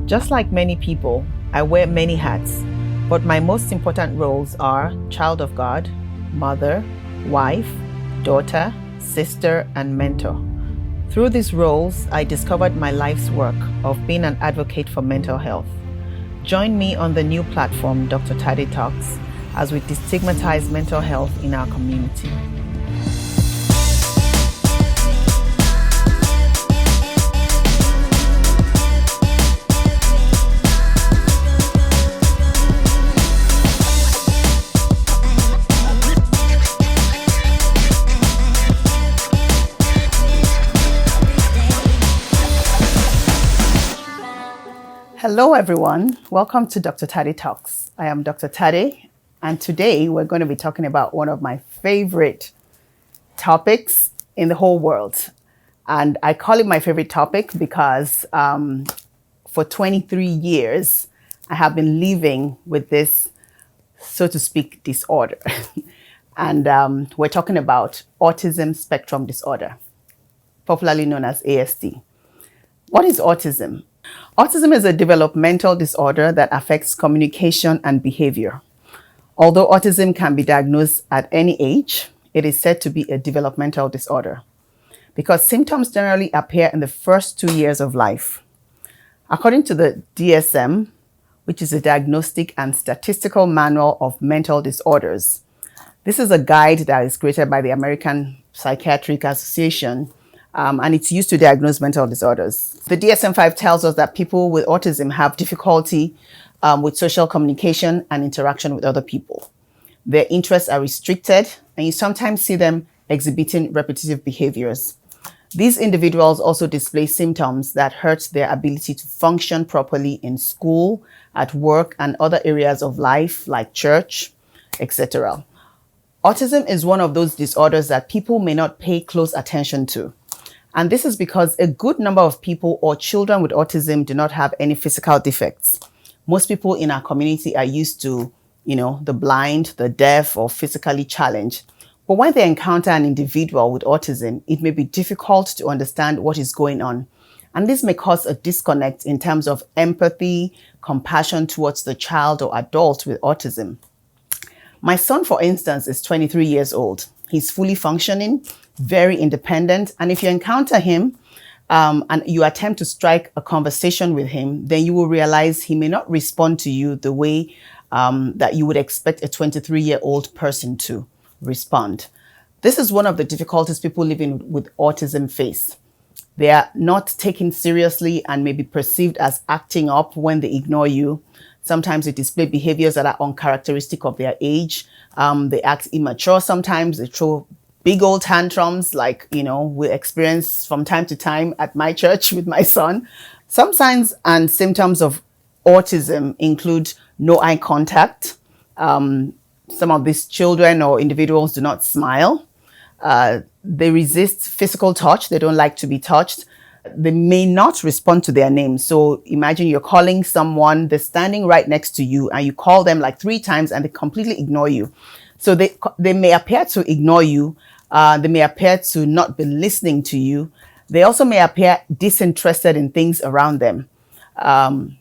Just like many people, I wear many hats, but my most important roles are child of God, mother, wife, daughter, sister, and mentor. Through these roles, I discovered my life's work of being an advocate for mental health. Join me on the new platform, Tade Talks, as we destigmatize mental health in our community. Hello everyone, welcome to Tade Talks. I am Dr. Tade, and today we're going to be talking about one of my favorite topics in the whole world. And I call it my favorite topic because for 23 years, I have been living with this, so to speak, disorder. And we're talking about autism spectrum disorder, popularly known as ASD. What is autism? Autism is a developmental disorder that affects communication and behavior. Although autism can be diagnosed at any age, it is said to be a developmental disorder because symptoms generally appear in the first 2 years of life. According to the DSM, which is a Diagnostic and Statistical Manual of Mental Disorders, this is a guide that is created by the American Psychiatric Association, and it's used to diagnose mental disorders. The DSM-5 tells us that people with autism have difficulty with social communication and interaction with other people. Their interests are restricted, and you sometimes see them exhibiting repetitive behaviors. These individuals also display symptoms that hurt their ability to function properly in school, at work, and other areas of life like church, etc. Autism is one of those disorders that people may not pay close attention to. And this is because a good number of people or children with autism do not have any physical defects. Most people in our community are used to, the blind, the deaf, or physically challenged. But when they encounter an individual with autism, it may be difficult to understand what is going on. And this may cause a disconnect in terms of empathy, compassion towards the child or adult with autism. My son, for instance, is 23 years old. He's fully functioning, very independent. And if you encounter him and you attempt to strike a conversation with him, then you will realize he may not respond to you the way that you would expect a 23-year-old person to respond. This is one of the difficulties people living with autism face. They are not taken seriously and may be perceived as acting up when they ignore you. Sometimes they display behaviors that are uncharacteristic of their age. They act immature sometimes. They throw big old tantrums like, we experience from time to time at my church with my son. Some signs and symptoms of autism include no eye contact. Some of these children or individuals do not smile. They resist physical touch. They don't like to be touched. They may not respond to their name. So imagine you're calling someone, they're standing right next to you, and you call them like 3 times and they completely ignore you. So they may appear to ignore you. They may appear to not be listening to you. They also may appear disinterested in things around them. And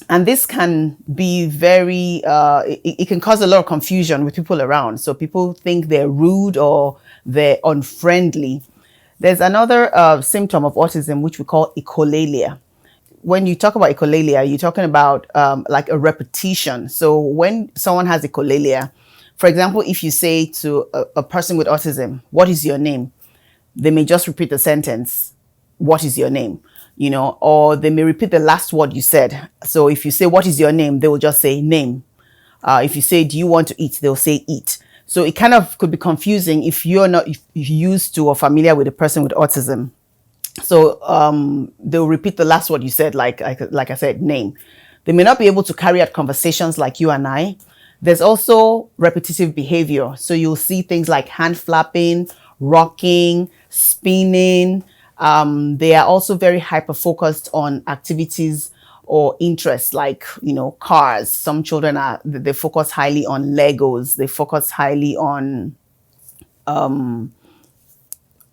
this can be it can cause a lot of confusion with people around. So people think they're rude or they're unfriendly. There's another symptom of autism, which we call echolalia. When you talk about echolalia, you're talking about like a repetition. So when someone has echolalia, for example, if you say to a person with autism, "What is your name?" they may just repeat the sentence, "What is your name?" Or they may repeat the last word you said. So if you say, "What is your name?" they will just say name. If you say, "Do you want to eat?" they'll say eat. So it kind of could be confusing if you're not used to or familiar with a person with autism. So they'll repeat the last word you said, like I said, name. They may not be able to carry out conversations like you and I. There's also repetitive behavior. So you'll see things like hand flapping, rocking, spinning. They are also very hyper-focused on activities or interests like, cars. Some children they focus highly on Legos. They focus highly on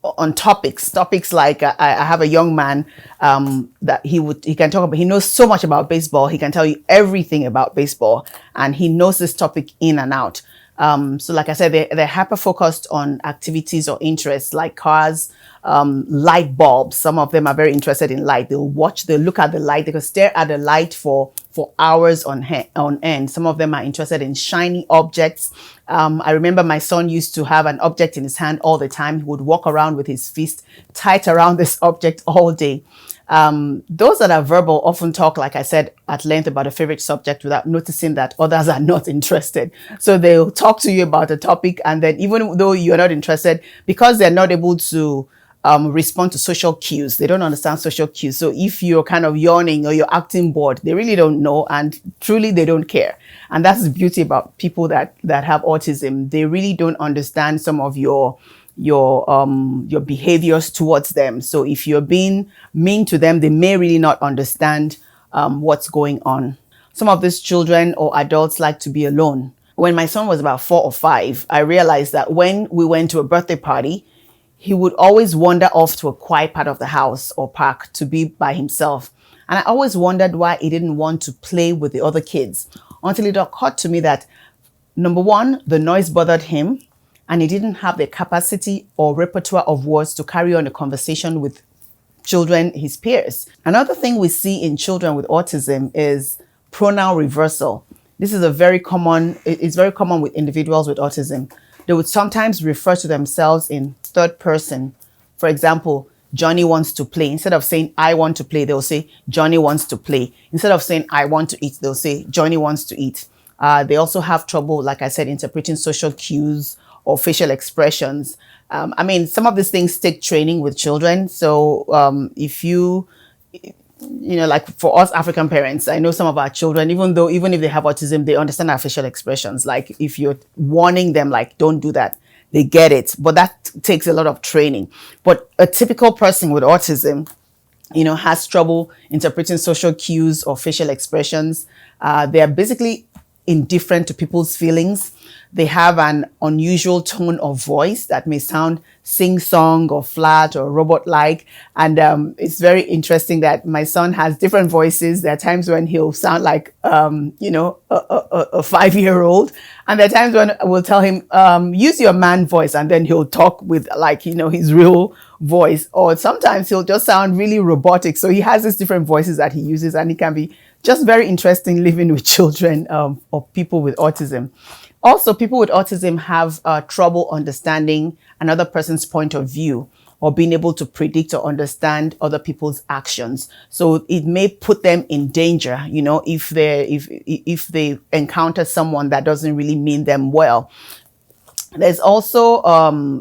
on topics like I have a young man that he can talk about. He knows so much about baseball. He can tell you everything about baseball, and he knows this topic in and out. So like I said, they're hyper focused on activities or interests like cars, light bulbs. Some of them are very interested in light. They'll look at the light. They can stare at the light for hours on end. Some of them are interested in shiny objects. I remember my son used to have an object in his hand all the time. He would walk around with his fist tight around this object all day. Those that are verbal often talk, like I said, at length about a favorite subject without noticing that others are not interested. So they'll talk to you about a topic, and then even though you're not interested, because they're not able to respond to social cues, they don't understand social cues. So if you're kind of yawning or you're acting bored, they really don't know, and truly they don't care. And that's the beauty about people that have autism. They really don't understand some of your behaviors towards them. So if you're being mean to them, they may really not understand what's going on. Some of these children or adults like to be alone. When my son was about 4 or 5, I realized that when we went to a birthday party, he would always wander off to a quiet part of the house or park to be by himself. And I always wondered why he didn't want to play with the other kids, until it occurred to me that, number one, the noise bothered him, and he didn't have the capacity or repertoire of words to carry on a conversation with children, his peers. Another thing we see in children with autism is pronoun reversal. This is it's very common with individuals with autism. They would sometimes refer to themselves in third person. For example, Johnny wants to play. Instead of saying, I want to play, they'll say, Johnny wants to play. Instead of saying, I want to eat, they'll say, Johnny wants to eat. They also have trouble, like I said, interpreting social cues or facial expressions. Some of these things take training with children. So if like for us African parents, I know some of our children, even if they have autism, they understand our facial expressions. Like if you're warning them, like, don't do that, they get it. But that takes a lot of training. But a typical person with autism, has trouble interpreting social cues or facial expressions. They are basically indifferent to people's feelings. They have an unusual tone of voice that may sound sing-song or flat or robot-like. And it's very interesting that my son has different voices. There are times when he'll sound like, a 5-year-old. And there are times when we'll tell him, use your man voice. And then he'll talk with his real voice. Or sometimes he'll just sound really robotic. So he has these different voices that he uses, and it can be just very interesting living with children or people with autism. Also, people with autism have trouble understanding another person's point of view or being able to predict or understand other people's actions. So it may put them in danger, if they encounter someone that doesn't really mean them well. There's also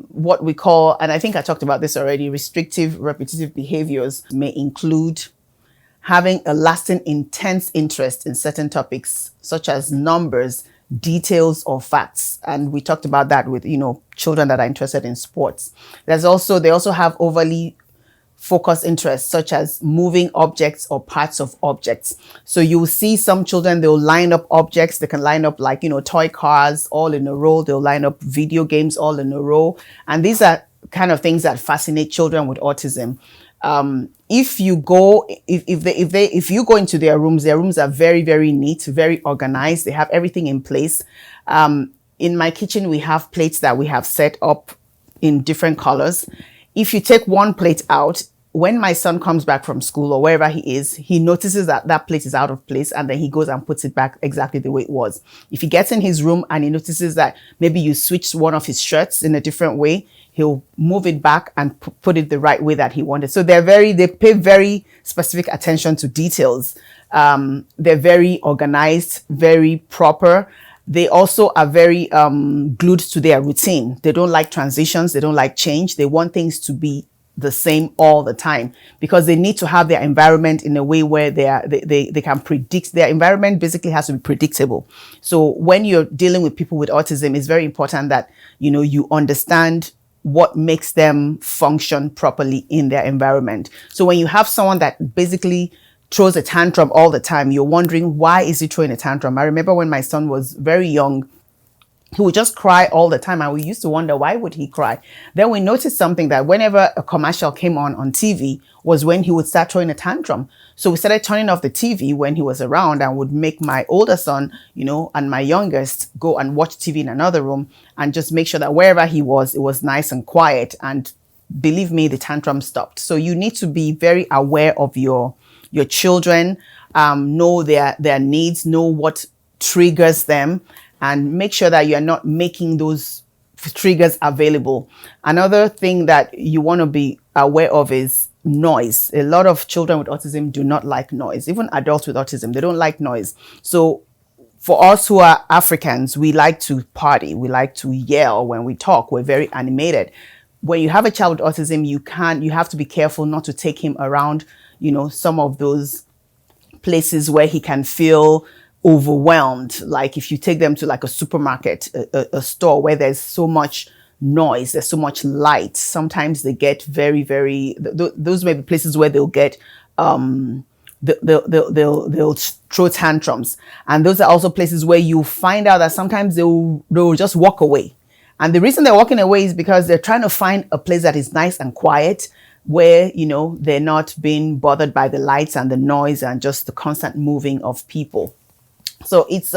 what we call, and I think I talked about this already, restrictive repetitive behaviors may include having a lasting, intense interest in certain topics, such as numbers, details, or facts. And we talked about that with, children that are interested in sports. They also have overly focused interests, such as moving objects or parts of objects. So you'll see some children, they'll line up objects. They can line up toy cars all in a row. They'll line up video games all in a row. And these are kind of things that fascinate children with autism. If you go into their rooms are very, very neat, very organized. They have everything in place. In my kitchen, we have plates that we have set up in different colors. If you take one plate out, when my son comes back from school or wherever he is, he notices that plate is out of place, and then he goes and puts it back exactly the way it was. If he gets in his room and he notices that maybe you switched one of his shirts in a different way, he'll move it back and put it the right way that he wanted. So they pay very specific attention to details. They're very organized, very proper. They also are very glued to their routine. They don't like transitions. They don't like change. They want things to be the same all the time, because they need to have their environment in a way where they can predict. Their environment basically has to be predictable. So when you're dealing with people with autism, it's very important that you understand what makes them function properly in their environment. So when you have someone that basically throws a tantrum all the time, you're wondering, why is he throwing a tantrum? I remember when my son was very young, He would just cry all the time, and we used to wonder, why would he cry? Then we noticed something, that whenever a commercial came on TV was when he would start throwing a tantrum. So we started turning off the TV when he was around, and would make my older son, and my youngest go and watch TV in another room, and just make sure that wherever he was, it was nice and quiet. And believe me, the tantrum stopped. So you need to be very aware of your children, know their needs, know what triggers them, and make sure that you're not making those triggers available. Another thing that you want to be aware of is noise. A lot of children with autism do not like noise. Even adults with autism, they don't like noise. So for us who are Africans, we like to party. We like to yell when we talk. We're very animated. When you have a child with autism, you have to be careful not to take him around, some of those places where he can feel overwhelmed. Like if you take them to like a supermarket, a store where there's so much noise, there's so much light, sometimes they get very, very, those may be places where they'll get, they'll throw tantrums. And those are also places where you find out that sometimes they'll just walk away. And the reason they're walking away is because they're trying to find a place that is nice and quiet, where, they're not being bothered by the lights and the noise and just the constant moving of people. So it's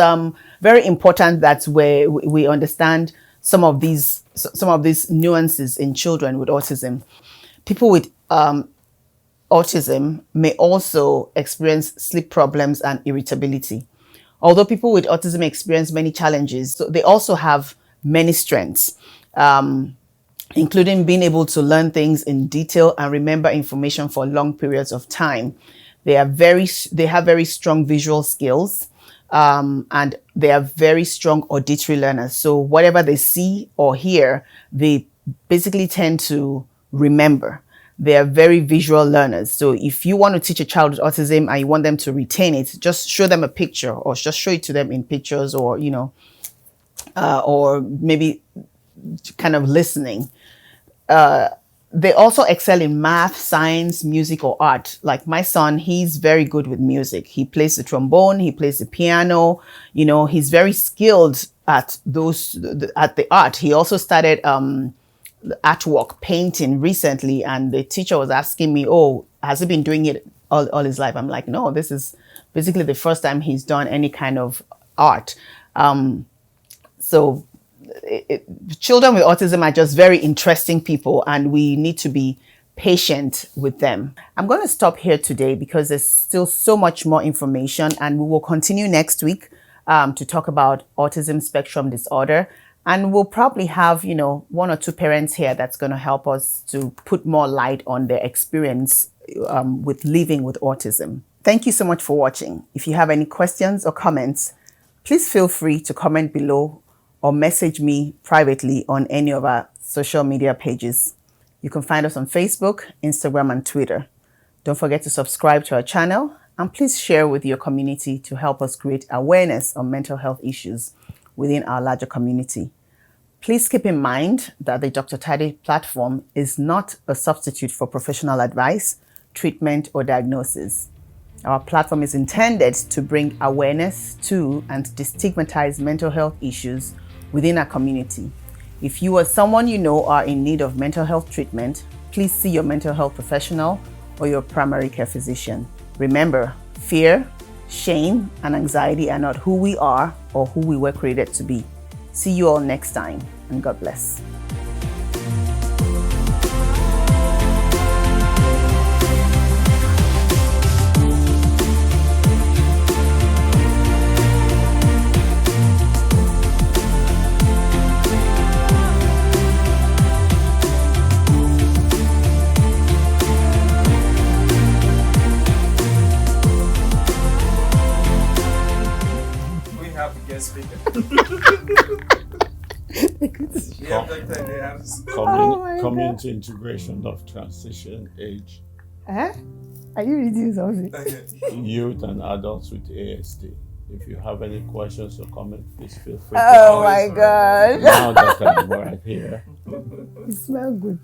very important that we understand some of these nuances in children with autism. People with autism may also experience sleep problems and irritability. Although people with autism experience many challenges, so they also have many strengths, including being able to learn things in detail and remember information for long periods of time. They have very strong visual skills. And they are very strong auditory learners. So whatever they see or hear, they basically tend to remember. They are very visual learners. So if you want to teach a child with autism and you want them to retain it, just show them a picture, or just show it to them in pictures, or, or maybe kind of listening. They also excel in math, science, music, or art. Like my son, he's very good with music. He plays the trombone, he plays the piano. He's very skilled at the art. He also started artwork, painting recently, and the teacher was asking me, "Oh, has he been doing it all his life?" I'm like, "No, this is basically the first time he's done any kind of art." Children with autism are just very interesting people, and we need to be patient with them. I'm going to stop here today because there's still so much more information, and we will continue next week to talk about autism spectrum disorder. And we'll probably have, one or two parents here that's going to help us to put more light on their experience with living with autism. Thank you so much for watching. If you have any questions or comments, please feel free to comment below or message me privately on any of our social media pages. You can find us on Facebook, Instagram, and Twitter. Don't forget to subscribe to our channel, and please share with your community to help us create awareness on mental health issues within our larger community. Please keep in mind that the Dr. Tade platform is not a substitute for professional advice, treatment, or diagnosis. Our platform is intended to bring awareness to and destigmatize mental health issues within our community. If you or someone you know are in need of mental health treatment, please see your mental health professional or your primary care physician. Remember, fear, shame, and anxiety are not who we are or who we were created to be. See you all next time, and God bless. Community integration of transition age. Are you reading something? Youth and adults with ASD. If you have any questions or comments, please feel free. Oh my God! Now that I'm right here. It smells good.